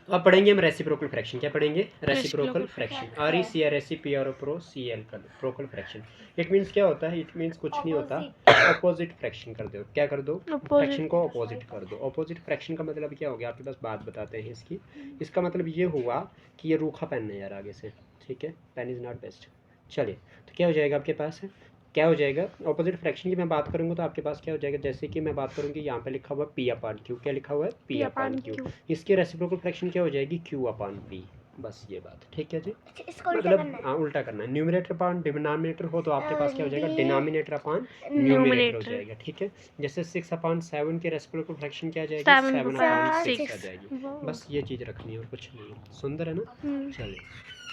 अब पढ़ेंगे हम रेसिप्रोकल फ्रैक्शन। क्या पढ़ेंगे? Reciprocal fraction. RECPROCL कर दो, प्रोकल फ्रैक्शन। इट मीन्स क्या होता है? इट मीन्स कुछ नहीं होता, अपोजिट फ्रैक्शन कर दो। क्या कर दो? फ्रैक्शन को अपोजिट कर दो। अपोजिट फ्रैक्शन का मतलब क्या हो गया? आपके पास बात बताते हैं इसकी। इसका मतलब ये हुआ कि ये रूखा पेन है यार आगे से, ठीक है, पेन इज़ नॉट बेस्ट। चलिए, तो क्या हो जाएगा आपके पास? क्या हो जाएगा? ऑपोजिट फ्रैक्शन की मैं बात करूँगा तो आपके पास क्या हो जाएगा? जैसे कि मैं बात करूँगी, यहाँ पे लिखा हुआ है P अपान Q। क्या लिखा हुआ है? P अपान Q। इसकी रेसिप्रोकल फ्रैक्शन क्या हो जाएगी? Q अपान P। बस ये बात, ठीक है जी। मतलब हाँ, उल्टा करना है। न्यूमरेटर अपान डिनोमिनेटर हो तो आपके पास क्या हो जाएगा? डिनोमिनेटर अपान न्यूमरेटर हो जाएगा, ठीक है। जैसे 6 अपान 7 की रेसिप्रोकल फ्रैक्शन क्या आ जाएगी? 7 अपान 6 आ जाएगी। बस ये चीज़ रखनी है और कुछ नहीं है। सुंदर है ना? चलिए,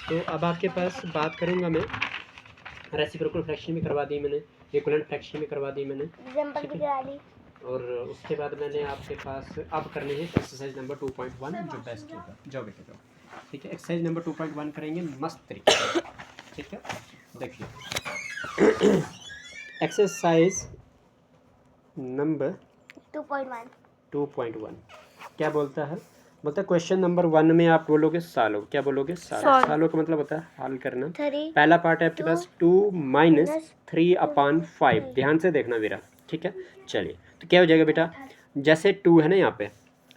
तो अब आपके पास बात करूँगा मैं, रेसिप्रोकल फ्रैक्शन भी करवा दी मैंने, इक्विवेलेंट फ्रैक्शन भी करवा दी मैंने, और उसके बाद मैंने आपके पास अब करने हैं एक्सरसाइज नंबर 2.1 जो बेस्ट होगा। जाओ बेटे जाओ, ठीक है। एक्सरसाइज नंबर 2.1 करेंगे मस्त तरीके से, ठीक है। देखिए एक्सरसाइज नंबर 2.1 क्या बोलता है? बोलता है क्वेश्चन नंबर 1 में आप बोलोगे सालो। क्या बोलोगे? सालो। सालो का मतलब होता है हल करना। पहला पार्ट है आपके पास 2 माइनस 3 अपान 5। ध्यान से देखना मेरा, ठीक है। चलिए, तो क्या हो जाएगा बेटा? जैसे 2 है ना यहाँ पे,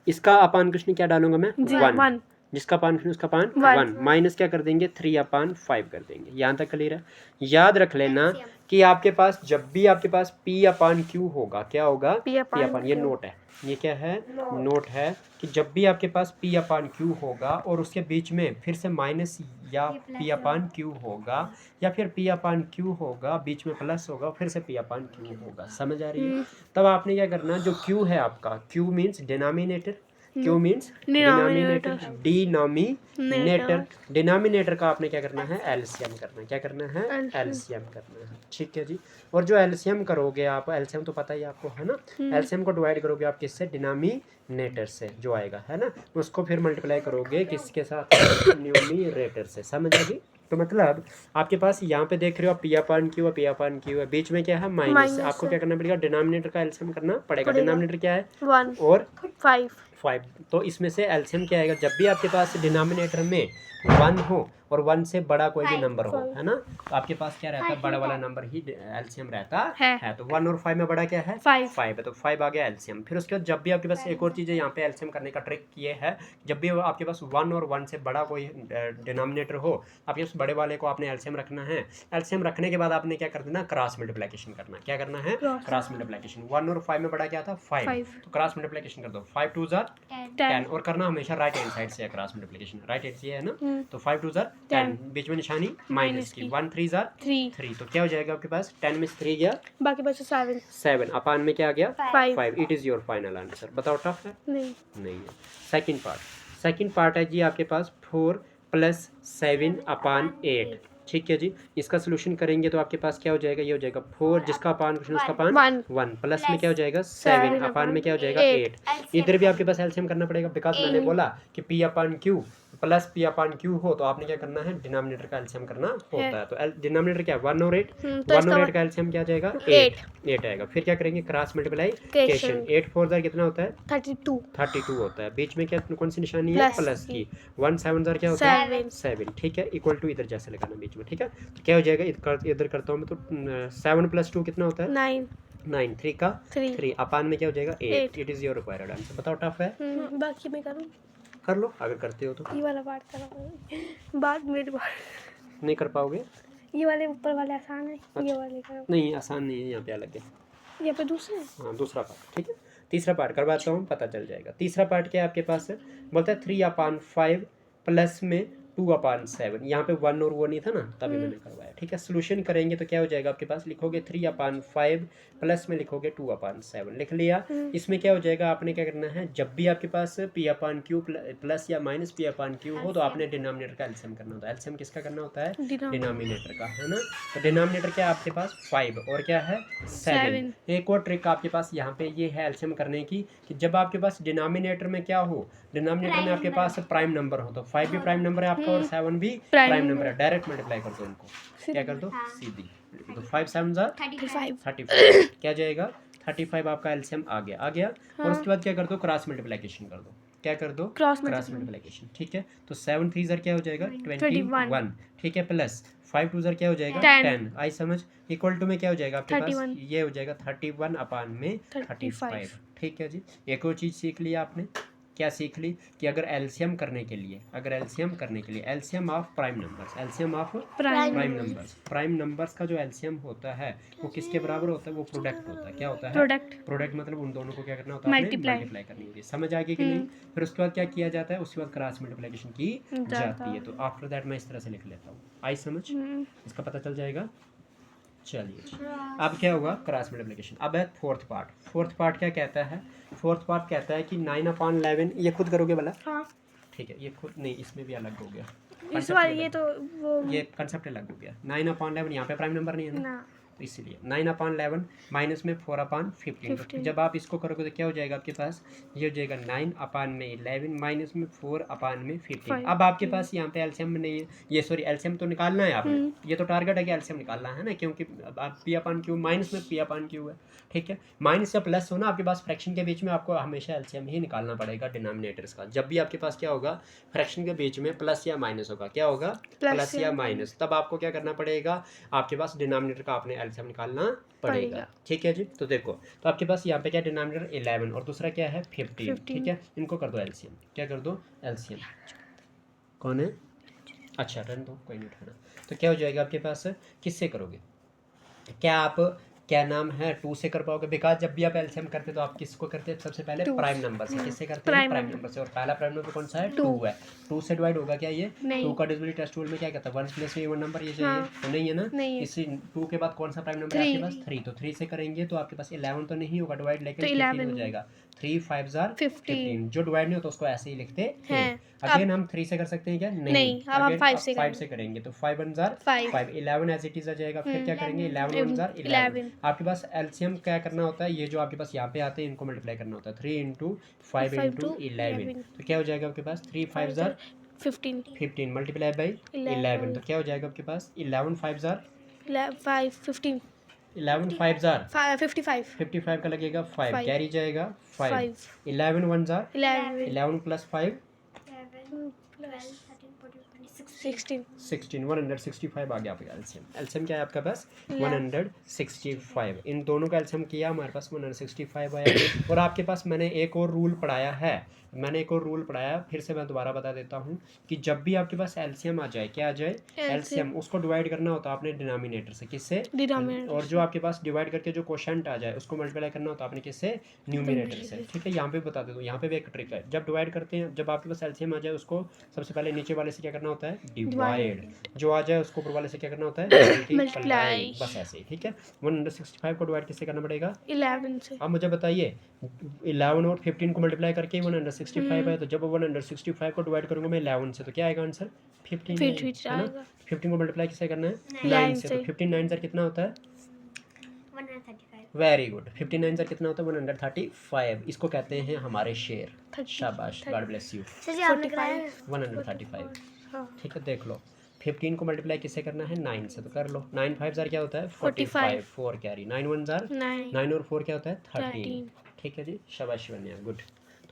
इसका अपान कुछ नहीं, क्या डालूंगा मैं? 1। जिसका अपान उसका अपान 1 माइनस क्या कर देंगे? 3 अपान 5 कर देंगे। यहाँ तक क्लियर है? याद रख लेना कि आपके पास जब भी आपके पास P अपान Q होगा, क्या होगा? P अपान, ये नोट है, ये क्या है? नोट है कि जब भी आपके पास P अपान Q होगा और उसके बीच में फिर से माइनस या P अपान Q होगा, या फिर P अपान Q होगा, बीच में प्लस होगा, फिर से P अपान Q होगा। समझ आ रही है? तब आपने क्या करना, जो Q है आपका, Q means denominator, Q means denominator, denominator, denominator का आपने क्या करना है? एलसीएम करना है। क्या करना है? एलसीएम करना है, ठीक है जी। और जो एलसीएम करोगे आप, एलसीएम तो पता ही आपको है ना, एलसीएम को डिवाइड करोगे आप किससे? डिनोमिनेटर से जो आएगा, है ना, उसको फिर मल्टीप्लाई करोगे किसके साथ? न्यूमरेटर से। समझ आ गई? तो मतलब आपके पास यहाँ पे देख रहे हो P अपान Q है, P अपान Q है, बीच में क्या है? माइनस। आपको क्या करना पड़ेगा? डिनोमिनेटर का एलसीएम करना पड़ेगा। डिनोमिनेटर क्या है? 1 और 5। तो इसमें से एलसीएम क्या आएगा? जब भी आपके पास डिनोमिनेटर में 1 हो और 1 से बड़ा कोई भी नंबर हो, है ना, तो आपके पास क्या रहता है? बड़ा वाला नंबर ही एलसीएम रहता है। तो 1 और 5 में बड़ा क्या है? 5 है, तो 5 आ गया एलसीएम। फिर उसके बाद जब भी आपके पास एक और चीज़ है यहाँ पे एलसीएम करने का ट्रिक ये है, जब भी आपके पास 1 और 1 से बड़ा कोई डिनोमिनेटर हो, आपके उस बड़े वाले को आपने एलसीएम रखना है। एलसीएम रखने के बाद आपने क्या कर देना? क्रॉस मल्टीप्लिकेशन करना। क्या करना है? Cross multiplication. 1 और 5 में बड़ा क्या था? 5। तो क्रॉस मल्टीप्लिकेशन कर दो। 5 2 ज़ार 10, और करना हमेशा राइट हैंड साइड से क्रॉस मल्टीप्लिकेशन। राइट हैंड से है ना, तो 5 2 ज़ार 10, बीच में निशानी माइनस की। 1 3 ज़ार 3, तो क्या हो जाएगा आपके पास? 10 में 3 गया, बाकी बचा 7 अपान में क्या आ गया? 5। It is your final answer. बताओ टफ है? नहीं है। सेकंड पार्ट है जी आपके पास 4 प्लस 7 अपान 8, ठीक है जी। इसका सोल्यूशन करेंगे तो आपके पास क्या हो जाएगा? ये हो जाएगा 4, जिसका अपान उसका अपान 1, प्लस में क्या हो जाएगा? 7, अपान में क्या हो जाएगा? 8। इधर भी आपके पास एलसीएम करना पड़ेगा, बिकॉज मैंने बोला कि P अपान Q प्लस P अपान Q हो तो आपने क्या करना है? डिनोमिनेटर का एलसीएम करना होता है। तो डिनोमिनेटर क्या है? 1 और 8। 1 और 8 का एलसीएम क्या आ जाएगा? 8 आएगा। फिर क्या करेंगे? Cross multiplication. 8 4 ज़ार कितना होता है? 32 होता है। बीच में क्या कौन सी निशानी है? प्लस की। 1 7 ज़ार क्या होता है? 7, ठीक है। इक्वल टू इधर जैसे लगाना बीच में, ठीक है। तो क्या हो जाएगा? इधर करता हूँ मैं, तो 7 प्लस 2 कितना होता है? 9। 3 का 3, अपान में क्या हो जाएगा? 8। It is your required answer. बताओ टफ है? बाकी मैं करूँ? कर लो अगर करते हो तो। ये वाला पार्ट करो, बाद मेरे पार्ट नहीं कर पाओगे? ये वाले ऊपर वाले आसान है। अच्छा। ये वाले करो। नहीं आसान नहीं है, यहाँ पे अलग है। यहाँ पे दूसरे? हाँ दूसरा पार्ट, ठीक है। तीसरा पार्ट करवाता हूँ, पता चल जाएगा। तीसरा पार्ट क्या है आपके पास है? बोलता है 3 अपान 5 प्लस में 2 अपान 7। यहाँ पे 1 और वो नहीं था ना, तभी मैंने करवाया, ठीक है। सोल्यूशन करेंगे तो क्या हो जाएगा आपके पास? लिखोगे 3 अपान 5 प्लस में लिखोगे 2 अपान 7। लिख लिया। इसमें क्या हो जाएगा? आपने क्या करना है? जब भी आपके पास P अपान Q प्लस या माइनस P अपान Q हो तो आपने डिनोमिनेटर का एलसीएम करना होता है। एलसीएम किसका करना होता है? डिनोमिनेटर का, है ना। तो डिनोमिनेटर क्या है आपके पास? 5 और क्या है? 7। एक और ट्रिक आपके पास यहाँ पे ये है एलसीएम करने की, कि जब आपके पास डिनोमिनेटर में क्या हो? डिनोमिनेटर में आपके पास प्राइम नंबर हो, तो 5 भी प्राइम नंबर है आपका और 7 भी प्राइम नंबर है। डायरेक्ट मल्टीप्लाई कर दो इनको। क्या कर दो? सीधी। तो 5 7 ज़ार 35 क्या जाएगा? 35 आपका एलसीएम आ गया। और उसके बाद क्या कर दो? क्रॉस मल्टीप्लिकेशन कर दो। क्या कर दो, क्रॉस मल्टीप्लिकेशन। ठीक है, तो 7 3 ज़र क्या हो जाएगा 21। 21। ठीक है, प्लस 5 2 ज़र क्या हो जाएगा 10। आई समझ, इक्वल टू में क्या हो जाएगा आपके पास, 31। ये हो जाएगा 31 अपान में 35। ठीक है जी, एक और चीज़ सीख लिया आपने, क्या सीख ली कि अगर एलसीएम करने के लिए LCM of prime numbers, LCM of prime numbers का जो एलसीएम होता है वो किसके बराबर होता है, वो प्रोडक्ट होता है। क्या होता है, प्रोडक्ट मतलब उन दोनों को क्या करना होता है, मल्टीप्लाई करनी होती है। समझ आ गई कि नहीं। फिर उसके बाद क्या किया जाता है, उसके बाद क्रॉस मल्टीप्लिकेशन की जाती है। तो आफ्टर दैट मैं इस तरह से लिख लेता हूँ, आई समझ, इसका पता चल जाएगा। चलिए अब क्या होगा, क्रॉस मल्टीप्लिकेशन। अब है फोर्थ पार्ट क्या कहता है, फोर्थ पार्ट कहता है कि 9/11, ये खुद करोगे भला, हाँ ठीक है, ये खुद नहीं, इसमें भी अलग हो गया, इस बार ये तो वो ये कंसेप्ट अलग हो गया। 9/11 यहाँ पे प्राइम नंबर नहीं है ना, तो इसीलिए 9/11 माइनस में 4/15। तो जब आप इसको करोगे तो क्या हो जाएगा आपके पास, ये हो जाएगा 9/11 माइनस में 4/15। अब आपके पास यहाँ पे एलसीएम नहीं है, ये सॉरी एलसीएम तो निकालना है आपने, ये तो टारगेट है कि एलसीएम निकालना है ना, क्योंकि आप P/Q माइनस में P/Q है। ठीक है, माइनस या प्लस हो ना आपके पास, फ्रैक्शन के बीच में आपको हमेशा एलसीएम ही निकालना पड़ेगा डिनोमिनेटर्स का। जब भी आपके पास क्या होगा, फ्रैक्शन के बीच में प्लस या माइनस होगा, क्या होगा, प्लस या माइनस, तब आपको क्या करना पड़ेगा, आपके पास डिनोमिनेटर का आपने एलसीएम निकालना पड़ेगा। ठीक है जी, तो देखो, तो आपके पास यहाँ पे क्या डिनोमिनेटर 11 और दूसरा क्या है 15। ठीक है, इनको कर दो एलसीएम, क्या कर दो एलसीएम, कौन है, अच्छा रन दो, कोई नहीं उठाना। तो क्या हो जाएगा आपके पास, किससे करोगे, क्या आप क्या नाम है 2 से कर पाओगे, बिकॉज जब भी आप एलसीएम करते तो आप किसको करते हैं, सबसे पहले प्राइम नंबर से। किससे करते हैं, प्राइम नंबर से, और पहला प्राइम नंबर कौन सा है, 2 है। 2 से डिवाइड होगा क्या, ये 2 का डिविजिबिलिटी टेस्ट रूल में क्या कहता है, 1 प्लेस में इवन नंबर ये चाहिए, तो नहीं है ना, इसी 2 के बाद कौन सा प्राइम नंबर है आपके पास, 3। तो 3 से करेंगे तो आपके पास 11 तो नहीं होगा डिवाइड, लेकिन 15 हो जाएगा। 3 5 ज़ार 15, जो डिवाइड नहीं होता उसको ऐसे ही लिखते हैं। अगेन हम 3 से कर सकते हैं क्या, नहीं, अब हम 5 से करेंगे, तो 5 1 ज़ार 5, 11 एज इट इज आ जाएगा। फिर क्या करेंगे, 11 1 ज़ार 11। आपके पास एलसीएम क्या करना होता है, ये जो आपके पास यहाँ पे आते हैं इनको मल्टीप्लाई करना होता है, 3 × 5 × 11। तो क्या हो जाएगा आपके पास, 3 5 ज़ार 15 मल्टीप्लाई बाई 11, तो क्या हो जाएगा आपके पास, 11 5 ज़ार 15 11 5 ज़ार 55 का लगेगा 5, कैरी जाएगा 5, 11 1 ज़ार 11 प्लस 5 16 165 आ गया आपका एलसीएम। एलसीएम क्या है आपका पास, 165। इन दोनों का एलसीएम किया, हमारे पास 165 आया। और आपके पास मैंने एक और रूल पढ़ाया है, फिर से मैं दोबारा बता देता हूँ कि जब भी आपके पास एलसीएम आ जाए, क्या आ जाए, एलसीएम, उसको डिवाइड करना होता है आपने डिनोमिनेटर से, किससे, और जो आपके पास डिवाइड करके जो क्वोशंट आ जाए उसको मल्टीप्लाई करना होता है आपने किससे, न्यूमिनेटर से। ठीक है, यहाँ पे बता देता हूँ, यहाँ पे भी एक ट्रिक है, जब डिवाइड करते हैं, जब आपके पास एलसीएम आ जाए उसको सबसे पहले नीचे वाले से क्या करना होता है, डिवाइड, जो आ जाए उसको ऊपर वाले से क्या करना होता है, मल्टीप्लाई, बस ऐसे ही। ठीक है, 165 को डिवाइड किससे करना पड़ेगा, 11 से। अब मुझे बताइए 11 और 15 को मल्टीप्लाई करके 165 है, तो जब 165 को डिवाइड करूंगा मैं 11 से, तो क्या आएगा आंसर, 15 है ना। 15 को मल्टीप्लाई किससे करना है, 9 से, तो 15 9 सर कितना होता है, 135। वेरी गुड, 15 9 सर कितना होता है, 135। इसको कहते हैं हमारे शेर, शाबाश, गॉड ब्लेस यू, 135। ठीक है, देख लो 15 को मल्टीप्लाई किससे करना है, 9 से, तो कर लो, 9 5 ज़ार क्या होता है 45, 4 कैरी, 9 1 ज़ार 9 और 4 क्या होता है 13। ठीक है जी, शाबाश बनिया, गुड।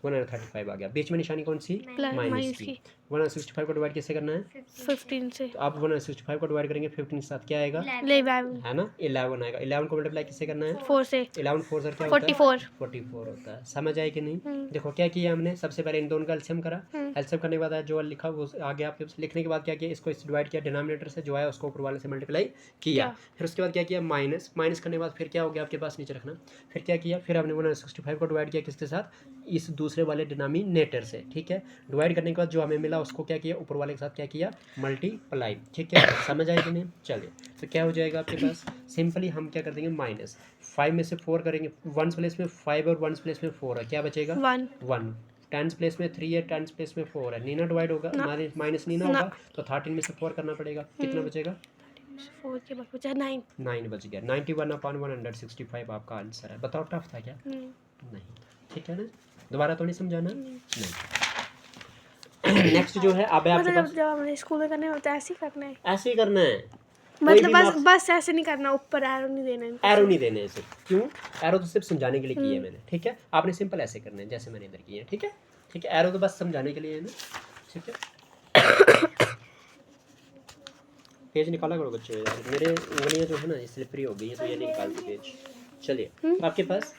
135 आ गया, बीच में निशानी कौन सी, माइनस की। 165 को डिवाइड किससे करना है, 15 से। तो आप 165 को डिवाइड करेंगे 15 के साथ क्या आएगा, 11 है ना, 11 आएगा। 11 को मल्टीप्लाई किससे करना है, 4 से। 11 4 सर क्या होता है 44 होता है। समझ आए कि नहीं, देखो क्या किया हमने, सबसे पहले इन दोनों का एलसीएम करा, एलसीएम करने के बाद जो लिखा वो आगे आपके लिखने के बाद क्या किया, इसको इस डिवाइड किया डिनोमिनेटर से, जो है उसको ऊपर वाले से मल्टीप्लाई किया। फिर उसके बाद क्या किया, माइनस करने के बाद फिर क्या हो गया आपके पास, नीचे रखना, फिर क्या किया, फिर हमने 165 को डिवाइड किया किसके साथ, इस दूसरे वाले डिनोमिनेटर से। ठीक है, डिवाइड करने के बाद जो हमें मिला उसको क्या किया, ऊपर वाले के साथ क्या किया, मल्टीप्लाई। ठीक है, समझ आए कि नहीं। चलिए, तो क्या हो जाएगा आपके पास, सिंपली हम क्या कर देंगे, माइनस 5 में से 4 करेंगे, 1 प्लेस में 5 और 1 प्लेस में 4 है, क्या बचेगा 1। 10 प्लेस में 3 है, 10 प्लेस में 4 है, नीना डिवाइड होगा, माइनस नीना होगा, तो 13 में से 4 करना पड़ेगा, कितना बचेगा, 4 के बाद बचा 9 बच गया। 91/165 आपका आंसर है। बताओ टफ था क्या, नहीं, ठीक है ना, दोबारा तो नहीं समझाना, नहीं। नेक्स्ट जो है, अब आपके पास जब हमने स्कूल में करना होता है ऐसे ही करना है, ऐसे ही करना है, मतलब बस ऐसे नहीं करना, ऊपर एरो नहीं देना है, एरो नहीं देने हैं सिर्फ, क्यों, एरो तो सिर्फ समझाने के लिए किए मैंने। ठीक है, आपने सिंपल ऐसे करना है जैसे मैंने इधर किए हैं। ठीक है, ठीक है, एरो तो बस समझाने के लिए है ना, ठीक है। पेज निकाला करो बच्चों यार, मेरे उंगलियां जो है ना ये स्लिपरी हो गई है, तो ये नहीं निकालती पेज। चलिए आपके पास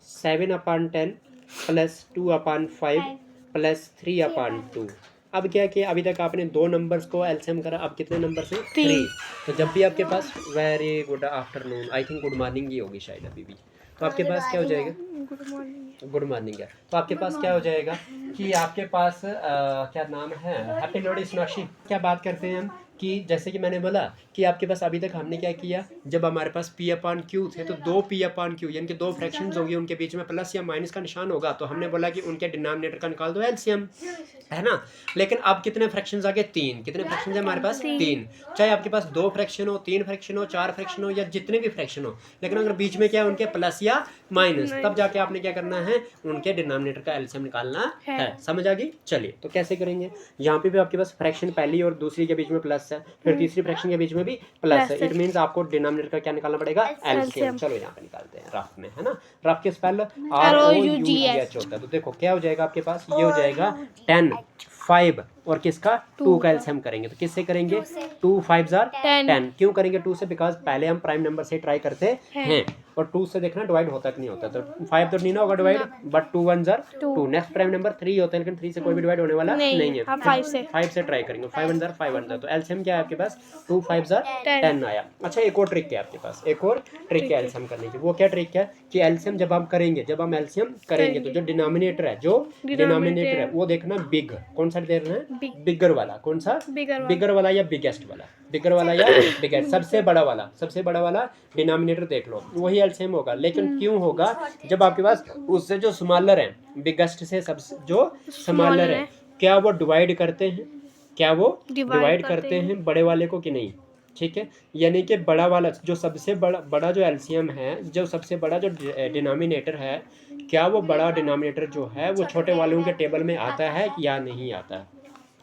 7/10 प्लस 2/5 प्लस 3/2। अब क्या किया, अभी तक आपने दो नंबर्स को एलसीएम करा, अब कितने नंबर से? 3। तो जब भी आपके पास, very good afternoon, I think good morning ही होगी शायद अभी भी, तो आपके पास क्या हो जाएगा? गुड मॉर्निंग है। तो आपके पास क्या हो जाएगा कि आपके पास क्या नाम है, हैप्पी लोहड़ी सोनाक्षी। क्या बात करते हैं हम कि जैसे कि मैंने बोला कि आपके पास अभी तक हमने क्या किया, जब हमारे पास P/Q थे तो 2P/Q यानी कि दो फ्रैक्शंस होंगे, उनके बीच में प्लस या माइनस का निशान होगा, तो हमने बोला कि उनके डिनोमिनेटर का निकाल दो एलसीएम, है ना। लेकिन अब कितने फ्रैक्शंस आ गए? 3। कितने फ्रैक्शंस है हमारे पास? 3। चाहे आपके पास 2 फ्रैक्शन हो, 3 फ्रैक्शन हो, 4 फ्रैक्शन हो, या जितने भी फ्रैक्शन हो, लेकिन अगर बीच में क्या है उनके प्लस या माइनस, तब जाके आपने क्या करना है, उनके डिनोमिनेटर का एलसीएम निकालना है। समझ आ गई? चलिए तो कैसे करेंगे, यहाँ पे भी आपके पास फ्रैक्शन पहली और दूसरी के बीच में प्लस है, फिर तीसरी फ्रैक्शन के बीच में भी प्लस है, इट मींस आपको डिनोमिनेटर का क्या निकालना पड़ेगा? एलसीएम। चलो यहाँ पे निकालते हैं रफ में, है ना। रफ के स्पेल ROUGH होता है, तो देखो क्या हो जाएगा आपके पास, ये हो जाएगा 10 5 और किसका 2 का एलसीएम करेंगे, तो किससे करेंगे? 2 5 10। क्यों करेंगे 2 से? बिकॉज पहले हम प्राइम नंबर से ट्राई करते हैं, और 2 से देखना डिवाइड होता कि नहीं होता, तो 5 तो नहीं ना होगा divide, but 2 1 2। Next prime number 3 होता है, लेकिन 3 से कोई भी डिवाइड होने वाला नहीं है, 5 से ट्राई करेंगे। 5 1 5 1, तो एलसीएम क्या है आपके पास? 2 5 10 आया। अच्छा एक और ट्रिक है आपके पास, एक और ट्रिक है एलसीएम करने की। वो क्या ट्रिक है कि एलसीएम जब हम करेंगे, जब हम एलसीएम करेंगे तो जो डिनोमिनेटर है, वो देखना बिग, कौन सा देखना है? बिगर वाला। कौन सा? बिगर वाला या बिगेस्ट वाला? बिगर वाला या बिगेस्ट, सबसे बड़ा वाला डिनोमिनेटर देख लो, वही एलसीएम होगा। लेकिन क्यों होगा? जब आपके पास उससे जो स्मॉलर है, बिगेस्ट से सबसे जो स्मॉलर है, क्या वो डिवाइड करते हैं? क्या वो डिवाइड करते हैं बड़े वाले को कि नहीं? ठीक है, यानी कि बड़ा वाला जो सबसे बड़ा जो एलसीएम है, जो सबसे बड़ा जो डिनोमिनेटर है, क्या वो बड़ा डिनोमिनेटर जो है वो छोटे वालों के टेबल में आता है या नहीं आता है?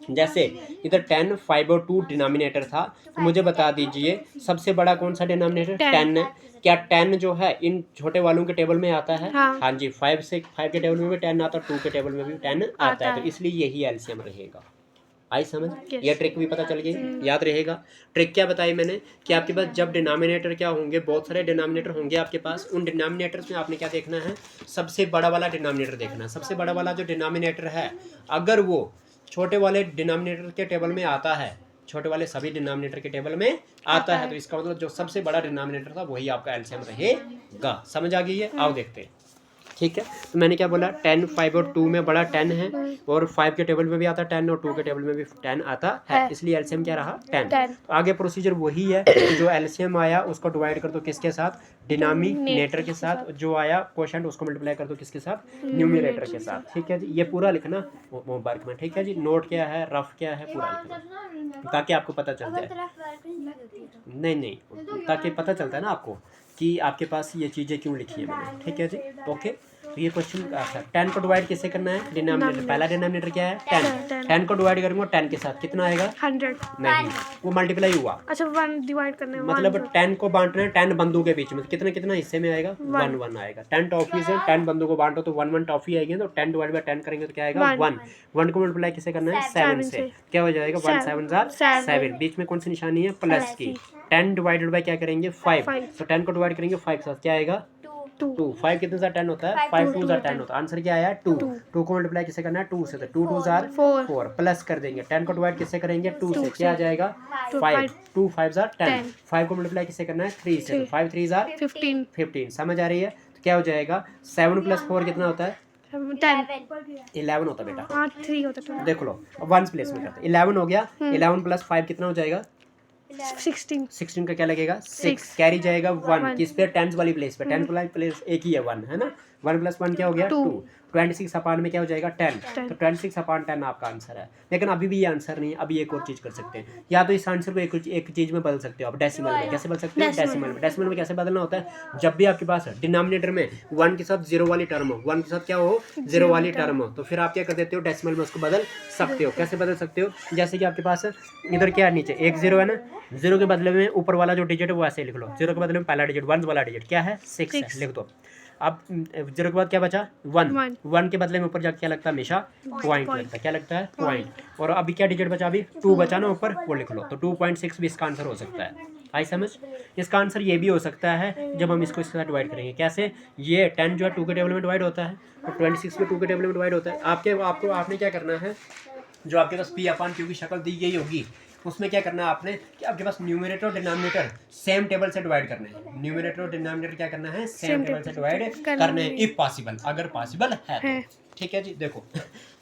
जैसे इधर 10 5 और 2 डिनोमिनेटर था, तो मुझे बता दीजिए सबसे बड़ा कौन सा डिनोमिनेटर? 10 है। क्या 10 जो है इन छोटे वालों के टेबल में आता है? हाँ जी, 5 के टेबल में भी 10 आता है, 2 के टेबल में भी 10 आता है, तो इसलिए यही एलसीएम रहेगा। आई समझ? यह ट्रिक भी पता चल गई, याद रहेगा। ट्रिक क्या बताई मैंने कि आपके पास जब डिनोमिनेटर क्या होंगे, बहुत सारे डिनोमिनेटर होंगे आपके पास, उन डिनोमिनेटर्स में आपने क्या देखना है? सबसे बड़ा वाला डिनोमिनेटर देखना है। सबसे बड़ा वाला जो डिनोमिनेटर है, अगर वो छोटे वाले डिनोमिनेटर के टेबल में आता है, छोटे वाले सभी डिनोमिनेटर के टेबल में आता है, तो इसका मतलब जो सबसे बड़ा डिनोमिनेटर था वही आपका एलसीएम रहेगा। समझ आ गई है? आओ देखते हैं। ठीक है, तो मैंने क्या बोला, 10 5 और 2 में बड़ा 10 है, और 5 के टेबल में भी आता 10 और 2 के टेबल में भी 10 आता है, इसलिए एलसीएम क्या रहा? 10। तो आगे प्रोसीजर वही है, जो एलसीएम आया उसको डिवाइड कर दो किसके साथ? डिनोमिनेटर के साथ। जो आया क्वोशंट उसको मल्टीप्लाई कर दो किसके साथ? न्यूमरेटर के साथ। ठीक है जी, ये पूरा लिखना होमवर्क में। ठीक है जी, नोट क्या है, रफ क्या है, पूरा लिखना, ताकि आपको पता चल जाए। नहीं, ताकि पता चलता है ना आपको कि आपके पास ये चीज़ें क्यों लिखी है मैंने। ठीक है जी, ओके। तो ये क्वेश्चन था 10 को डिवाइड किससे करना है? डिनोमिनेटर। पहला डिनोमिनेटर क्या है? 10 को डिवाइड करूंगा 10 के साथ, कितना आएगा? 100। नहीं, वो मल्टीप्लाई हुआ। अच्छा 1 डिवाइड करना है, मतलब 10 को बांटना है 10 बंदों के बीच में, कितना हिस्से में आएगा? 1 आएगा। 10 टॉफी से 10 बंदों को बांटो तो 1 टॉफी आएगी, तो 10 डिवाइड बाय 10 करेंगे तो क्या आएगा? 1 को मल्टीप्लाई किससे करना है? 7 से। क्या हो जाएगा? 1 7 7। बीच में कौन सी निशानी है? प्लस की। 10 डिवाइडेड बाय क्या करेंगे? 5। तो 10 को डिवाइड करेंगे 5 के साथ, क्या आएगा? 2। 5 कितने से 10 होता है? 5 2 10 होता है। आंसर क्या आया? 2। 2 को मल्टीप्लाई किससे करना है? 2 से, तो 2 2 4 प्लस कर देंगे। 10 को डिवाइड किससे करेंगे? 2 से, क्या आ जाएगा? 5 2 5 10। 5 को मल्टीप्लाई किससे करना है? 3 से, तो 5 3 15। समझ आ रही है? तो क्या हो जाएगा? 7 + 4 कितना होता है? 11 होता है बेटा। 3 होता है। देख लो, 1 प्लेस में करते हैं। 11 हो गया। 11 + 5 कितना हो जाएगा? 16 का क्या लगेगा? 6। कैरी जाएगा 1 किस पे? टेंस वाली प्लेस पे। 10 वाली प्लेस एक ही है 1, है ना। 1 + 1 क्या हो गया? 2। 26 अपान में क्या हो जाएगा? 10। तो 26 अपान 10 आपका आंसर है। लेकिन अभी भी ये आंसर नहीं है, अभी एक और चीज़ कर सकते हैं, या तो इस आंसर को एक चीज़ में बदल सकते हो आप, डेसिमल में। कैसे बदल सकते हो? डेसिमल में कैसे बदलना होता है? जब भी आपके पास डिनोमिनेटर में 1 के साथ 0 वाली टर्म हो, 1 के साथ क्या हो? 0 वाली टर्म हो, तो फिर आप क्या कर देते हो? डेसिमल में उसको बदल सकते हो। कैसे बदल सकते हो? जैसे कि आपके पास इधर क्या है, नीचे 1 0 है ना, 0 के बदले में ऊपर वाला जो डिजिट है वो ऐसे लिख लो। 0 के बदले में पहला डिजिट 1 वाला डिजिट क्या है? 6 है, लिख दो। अब 0 के बाद क्या बचा 1, One. 1 के बदले में ऊपर जाके क्या लगता है हमेशा पॉइंट लगता है, क्या लगता है पॉइंट। और अभी क्या डिजिट बचा, अभी 2 बचा ना ऊपर, वो लिख लो। तो 2.6 भी इसका आंसर हो सकता है। आई समझ। इसका आंसर ये भी हो सकता है जब हम इसको इसके साथ डिवाइड करेंगे। कैसे, ये 10 जो है 2 के टेबल में डिवाइड होता है और 26 भी 2 के टेबल में डिवाइड होता है। आपने क्या करना है, जो आपके पास P/Q की शक्ल दी गई होगी उसमें क्या करना है आपने कि आपके पास न्यूमरेटर और डिनोमिनेटर सेम टेबल से डिवाइड करने हैं। न्यूमरेटर और डिनोमिनेटर क्या करना है, सेम टेबल से डिवाइड करने हैं, इफ पॉसिबल, अगर पॉसिबल है तो। ठीक है जी। देखो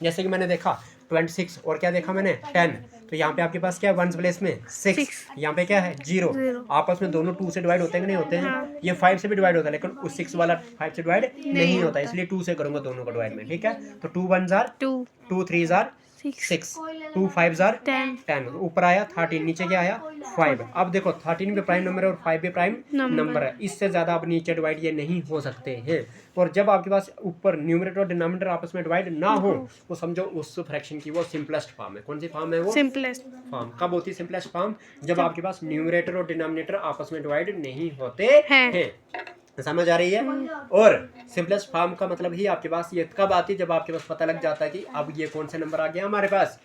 जैसे कि मैंने देखा 26 और क्या देखा मैंने 10, तो यहाँ पे आपके पास क्या है 1 प्लेस में 6, यहाँ पे क्या है 0। आपस में दोनों 2 से डिवाइड होते हैं कि नहीं होते हैं। ये 5 से भी डिवाइड होता है लेकिन उस 6 वाला 5 से डिवाइड नहीं होता, इसलिए 2 से करूंगा दोनों को डिवाइड में। ठीक है, तो 2 1 जार 2, 2 3 जार 6, 2 5 जार 10, ऊपर आया 13, नीचे क्या आया 5। अब देखो 13 भी प्राइम नंबर है और 5 भी प्राइम नंबर है, इससे ज़्यादा अब नीचे डिवाइड ये नहीं हो सकते हैं। और जब आपके पास ऊपर न्यूमरेटर और डिनोमिनेटर आपस में डिवाइड ना हो वो समझो उस फ्रैक्शन की वो सिंपलेस्ट फॉर्म है। कौन सी फॉर्म है वो, सिंपलेस्ट फॉर्म। कब होती है सिंपलेस्ट फॉर्म, जब आपके पास न्यूमरेटर और डिनोमिनेटर आपस में डिवाइड नहीं होते हैं। समझ आ रही है। और सिंपलेस्ट फॉर्म का मतलब ही आपके पास ये कब आती है, जब आपके पास पता लग जाता है कि अब ये कौन सा नंबर आ गया हमारे पास,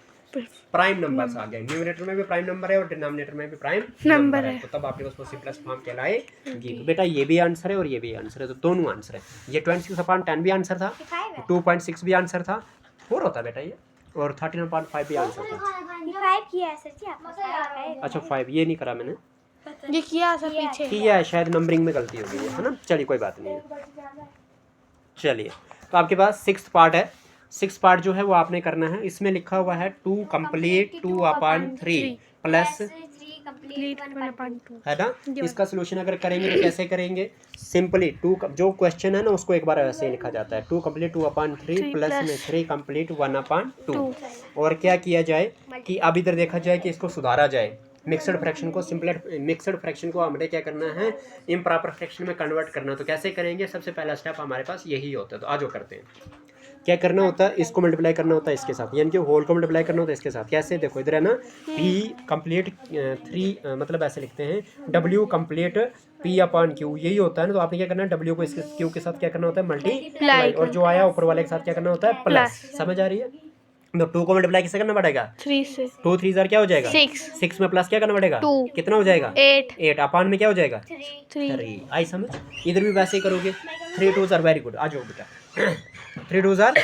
प्राइम नंबर्स आ गए। न्यूमरेटर में भी प्राइम नंबर है और डिनोमिनेटर में भी प्राइम नंबर है, तो तब आपके पास वो सिंपलेस्ट फॉर्म कहलाएगी। तो बेटा ये भी आंसर है और ये भी आंसर है, तो दोनों आंसर है। ये 26/10 भी आंसर था, 2.6 भी आंसर था, 4 होता बेटा ये, और 13/5 भी आंसर था। अच्छा 5 ये नहीं करा मैंने, ये किया सर पीछे किया है, शायद नंबरिंग में गलती हो गई है ना। चलिए कोई बात नहीं है। चलिए तो आपके पास 6th पार्ट है। 6th पार्ट जो है वो आपने करना है। इसमें लिखा हुआ है 2 कंप्लीट 2/3 प्लस 1/2 है ना। इसका सोल्यूशन अगर करेंगे तो कैसे करेंगे, सिंपली 2 जो क्वेश्चन है ना उसको एक बार ऐसे ही लिखा जाता है 2 कंप्लीट 2/3 प्लस में 3 कंप्लीट 1/2। और क्या किया जाए कि अब इधर देखा जाए कि इसको सुधारा जाए, मिक्सड फ्रैक्शन को मिक्सड फ्रैक्शन को हमें क्या करना है, इम्प्रॉपर फ्रैक्शन में कन्वर्ट करना। तो कैसे करेंगे, सबसे पहला स्टेप हमारे पास यही होता है। तो आज वो करते हैं। क्या करना होता है, इसको मल्टीप्लाई करना होता है इसके साथ, यानी कि होल को मल्टीप्लाई करना होता है इसके साथ। कैसे, देखो इधर है ना P कंप्लीट 3 मतलब ऐसे लिखते हैं W कंप्लीट P/Q, यही होता है ना। तो आपने क्या करना है, W को इसके Q के साथ क्या करना होता है मल्टीप्लाई, और जो आया ऊपर वाले के साथ क्या करना होता है प्लस। समझ आ रही है। तो 2 को मल्टीप्लाई किससे करना पड़ेगा 3 से, 2 3 जार क्या हो जाएगा 6 में प्लस क्या करना पड़ेगा 2, कितना हो जाएगा 8 अपान में क्या हो जाएगा 3। आई समझ। इधर भी वैसे ही करोगे। 3 2 जार वेरी गुड, आ जाओ बेटा 3 2 जार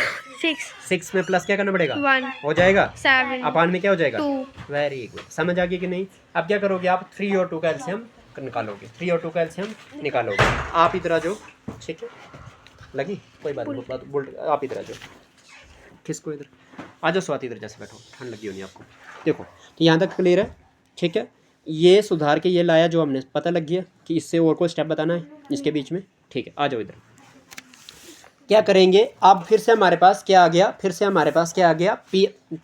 6 में प्लस क्या करना पड़ेगा 1 हो जाएगा 7 अपान में क्या हो जाएगा 2। वेरी गुड, समझ आ गई कि नहीं। अब क्या करोगे आप 3 और 2 का एलसीएम निकालोगे, 3 और 2 का एलसीएम निकालोगे। आप इधर आ जाओ, ठीक है लगी कोई बात नहीं, आप इधर आ जाओ। किसको इधर आ जाओ, स्वाति इधर जैसे बैठो, ठंड लगी होनी आपको। देखो तो यहाँ तक क्लियर है, ठीक है। ये सुधार के ये लाया जो हमने, पता लग गया कि इससे और कोई स्टेप बताना है इसके बीच में, ठीक है। आ जाओ इधर। क्या करेंगे अब, फिर से हमारे पास क्या आ गया,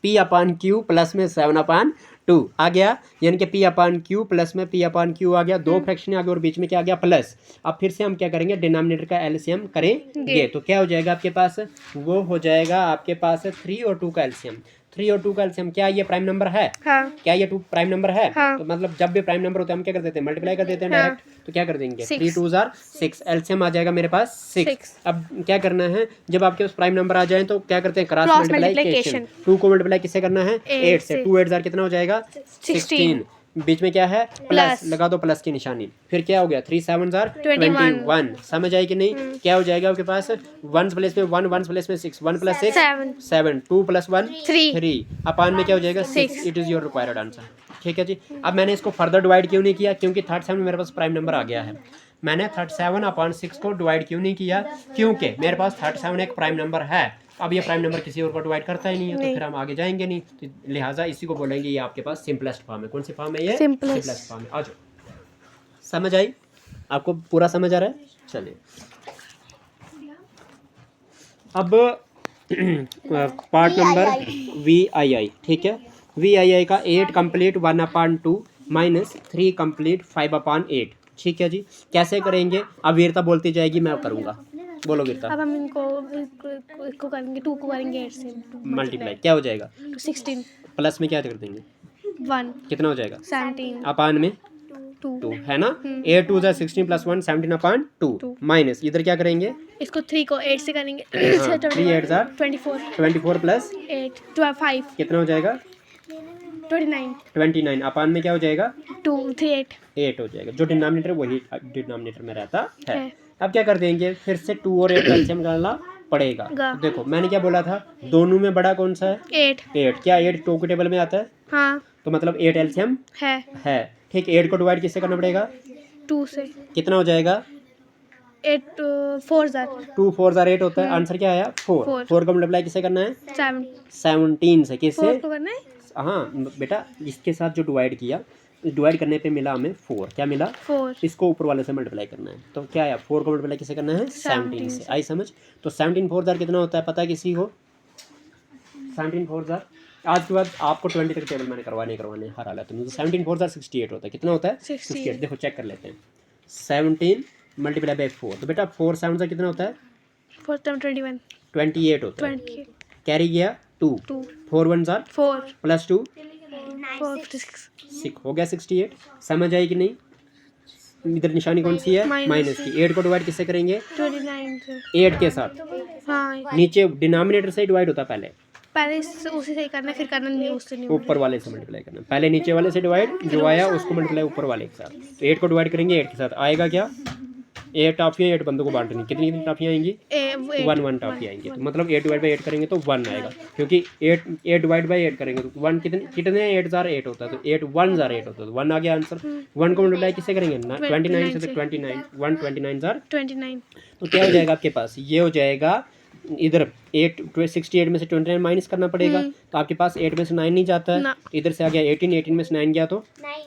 P/Q प्लस में 7/2 आ गया, यानी कि P/Q प्लस में P/Q आ गया, 2 फ्रैक्शन आ गया और बीच में क्या आ गया प्लस। अब फिर से हम क्या करेंगे, डिनोमिनेटर का एलसीएम करेंगे। तो क्या हो जाएगा आपके पास, वो हो जाएगा आपके पास 3 और 2 का एलसीएम। 3 और 2 का एलसीएम, क्या ये प्राइम नंबर है, हाँ। क्या ये 2 प्राइम नंबर है, हाँ। तो मतलब जब भी प्राइम नंबर होता है हम क्या कर देते हैं मल्टीप्लाई कर देते हैं डायरेक्ट। तो क्या कर देंगे 3 2 जार 6, एलसीएम आ जाएगा मेरे पास 6। अब क्या करना है, जब आपके पास प्राइम नंबर आ जाए तो क्या करते हैं क्रॉस मल्टीप्लिकेशन। 2 को मल्टीप्लाई किससे करना है 8 से, 2 8 जार कितना हो जाएगा 16, बीच में क्या है प्लस, लगा दो प्लस की निशानी। फिर क्या हो गया 3 7 जार 21। समझ आई कि नहीं। क्या हो जाएगा आपके पास 1 प्लेस में 1, 1 प्लेस में 6, 1 प्लस 6 7, 2 प्लस 1 3 अपान में क्या हो जाएगा 6। It is your required answer, ठीक है जी। अब मैंने इसको फर्दर डिवाइड क्यों नहीं किया, क्योंकि 37 में मेरे पास प्राइम नंबर आ गया है। मैंने 37/6 को डिवाइड क्यों नहीं किया, क्योंकि मेरे पास 37 एक प्राइम नंबर है। अब ये प्राइम नंबर किसी और को डिवाइड करता ही नहीं है, तो फिर हम आगे जाएंगे नहीं, तो लिहाजा इसी को बोलेंगे ये आपके पास सिंपलेस्ट फॉर्म है। कौन सी फॉर्म है ये, सिंपलेस्ट फॉर्म है। आ जाओ, समझ आई आपको, पूरा समझ आ रहा है। चलिए अब पार्ट नंबर VII, ठीक है। VII का 8 कंप्लीट 1/2 माइनस 3 कंप्लीट 5/8, ठीक है जी। कैसे करेंगे, अब वीरता बोलती जाएगी, मैं करूँगा, बोलो वीरता। अब हम इनको करेंगे 2 को करेंगे 8 से मल्टीप्लाई, क्या हो जाएगा 16 प्लस में क्या कर देंगे 1, कितना हो जाएगा 17 अपान में 2 है ना। 8 2 16 प्लस 1 17 अपॉन 2 माइनस इधर क्या करेंगे, इसको 3 को 8 से करेंगे। 3 8 24 प्लस 8 5 कितना हो जाएगा 29 अपॉन में क्या हो जाएगा 2 3 8 हो जाएगा। जो डिनोमिनेटर वही डिनोमिनेटर में रहता है। है। अब क्या कर देंगे, फिर से 2 और 8 का एलसीएम निकालना पड़ेगा। तो देखो मैंने क्या बोला था, दोनों में बड़ा कौन सा है 8। क्या 8 टू के टेबल में आता है, हाँ तो मतलब 8 एलसीएम है ठीक। 8 को डिवाइड किससे करना पड़ेगा 2 से, कितना हो जाएगा 8 4 जार 2 4 8 होता है। आंसर क्या आया 4 को मल्टीप्लाई किससे करना है 17 से। किससे 4 को करना है, हाँ बेटा इसके साथ जो डिवाइड किया, डिवाइड करने पे मिला हमें 4। क्या मिला 4 इसको ऊपर वाले से मल्टीप्लाई करना है। तो क्या है 4 को मल्टीप्लाई किससे करना है 17 से। आई समझ। तो 17 4 जार कितना होता है पता है किसी को, 17 4 जार आज के बाद आपको 20 तक टेबल मैंने करवाने हर हालत में। तो 17 4 जार 68 होता है। कितना होता है 68। देखो चेक कर लेते हैं 17 मल्टीप्लाई बाई 4, तो बेटा 4 7 जार कितना होता है 4 21 28 होता है। 20 कैरी गया 2 4 1 जार 4 प्लस 2 4 6 6 हो गया 68। समझ आई कि नहीं। इधर निशानी कौन सी है माइनस की। 8 को डिवाइड किससे करेंगे 29 से, 8 के साथ। हाँ नीचे डिनोमिनेटर से डिवाइड होता है पहले उसी से करना, फिर करना नहीं उससे नहीं ऊपर वाले से मल्टीप्लाई करना। पहले नीचे वाले से डिवाइड, जो आया उसको मल्टीप्लाई ऊपर वाले के साथ। तो 8 को डिवाइड करेंगे 8 के साथ, आएगा क्या 8 टॉफियाँ 8 बंदों को बांटनी। कितनी टॉफियाँ आएंगी 1 टॉफी आएंगी। तो मतलब 8 डिवाइड बाई 8 करेंगे तो 1 आएगा, क्योंकि 8 डिवाइड बाई 8 करेंगे तो 1 कितने 8 जार 8 होता है। तो 8 1 जार 8 होता है, तो 1 आ गया आंसर। 1 को मल्टीप्लाई किससे करेंगे 29 से, तो 29 1 29 जार 29। तो क्या हो जाएगा आपके पास, ये हो जाएगा इधर 8 68 में से 29 माइनस करना पड़ेगा। तो आपके पास 8 में से 9 नहीं जाता है, इधर से आ गया 18 में से 9 गया तो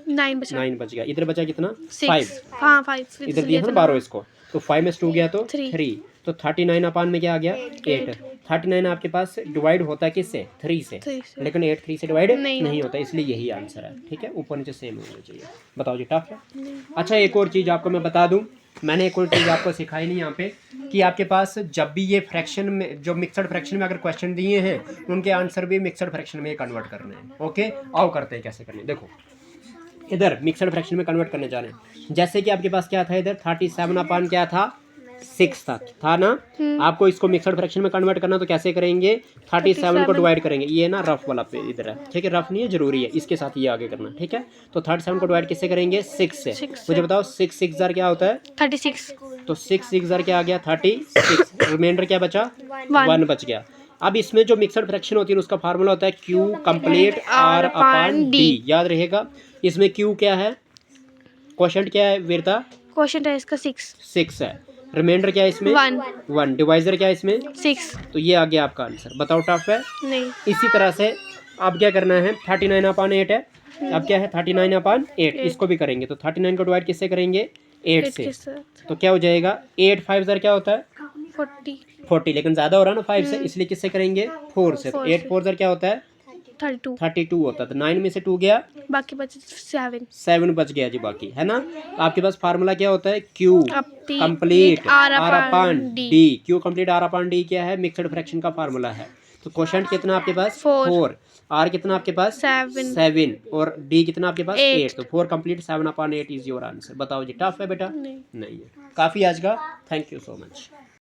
9 बच गया। इधर बचा कितना 5, हाँ 5 इधर दिया था 12 इसको, तो 5 में से 2 गया तो 3, तो 39 अपान में क्या आ गया 8। 39 आपके पास डिवाइड होता है किससे 3 से, लेकिन 8 3 से डिवाइड नहीं होता, इसलिए यही आंसर है। ठीक है, ऊपर नीचे सेम होना चाहिए। बताओ जी टफ है। अच्छा एक और चीज़ आपको मैं बता दूं, मैंने एक और चीज़ आपको सिखाई नहीं यहाँ पे, कि आपके पास जब भी ये फ्रैक्शन में, जो मिक्सड फ्रैक्शन में अगर क्वेश्चन दिए हैं उनके आंसर भी मिक्सड फ्रैक्शन में कन्वर्ट करने हैं। ओके आओ करते हैं कैसे करने। देखो इधर मिक्सड फ्रैक्शन में कन्वर्ट करने जा रहे हैं। जैसे कि आपके पास क्या था इधर 37 अपान क्या था 6 था ना। आपको इसको मिक्सड फ्रैक्शन में कन्वर्ट करना, तो कैसे करेंगे 37 को डिवाइड करेंगे। ये ना रफ वाला पे इधर है, ठीक है, रफ नहीं है, जरूरी है, इसके साथ ये आगे करना। ठीक है, तो 37 को डिवाइड किससे करेंगे 6 से। मुझे बताओ 6 6 जार क्या होता है 36, तो 6 6 जार क्या आ गया 36। रिमाइंडर क्या बचा 1 बच गया। अब इसमें जो मिक्सड फ्रैक्शन होती है उसका फार्मूला होता है Q कंप्लीट R अपान D, याद रहेगा। इसमें Q क्या है, क्वोशंट क्या है वीरता, क्वोशंट है इसका 6 है, रिमाइंडर क्या है इसमें 1, डिवाइजर क्या है इसमें 6। तो ये आ गया आपका आंसर। बताओ टफ है नहीं। इसी तरह से अब क्या करना है 39 अपान 8 है, अब क्या है 39 अपान 8, इसको भी करेंगे। तो 39 को डिवाइड किससे करेंगे 8 से, तो क्या हो जाएगा 8 5 जार क्या होता है 40, लेकिन ज़्यादा हो रहा है ना 5 से, इसलिए किससे करेंगे 4 से। तो 8 4 जार क्या होता है 32 होता है। तो 9 में से 2 गया, बाकी बचे 7 बच गया जी बाकी, है ना। तो आपके पास फार्मूला क्या होता है Q कंप्लीट R अपान D। Q कंप्लीट R अपान D क्या है, मिक्सड फ्रैक्शन का फार्मूला है। तो क्वोशंट कितना आपके पास 4, R कितना आपके पास 7 और D कितना आपके पास 8, तो 4 complete 7 upon 8 is your answer. बताओ जी टफ है बेटा नहीं है। काफ़ी आज का, थैंक यू सो मच।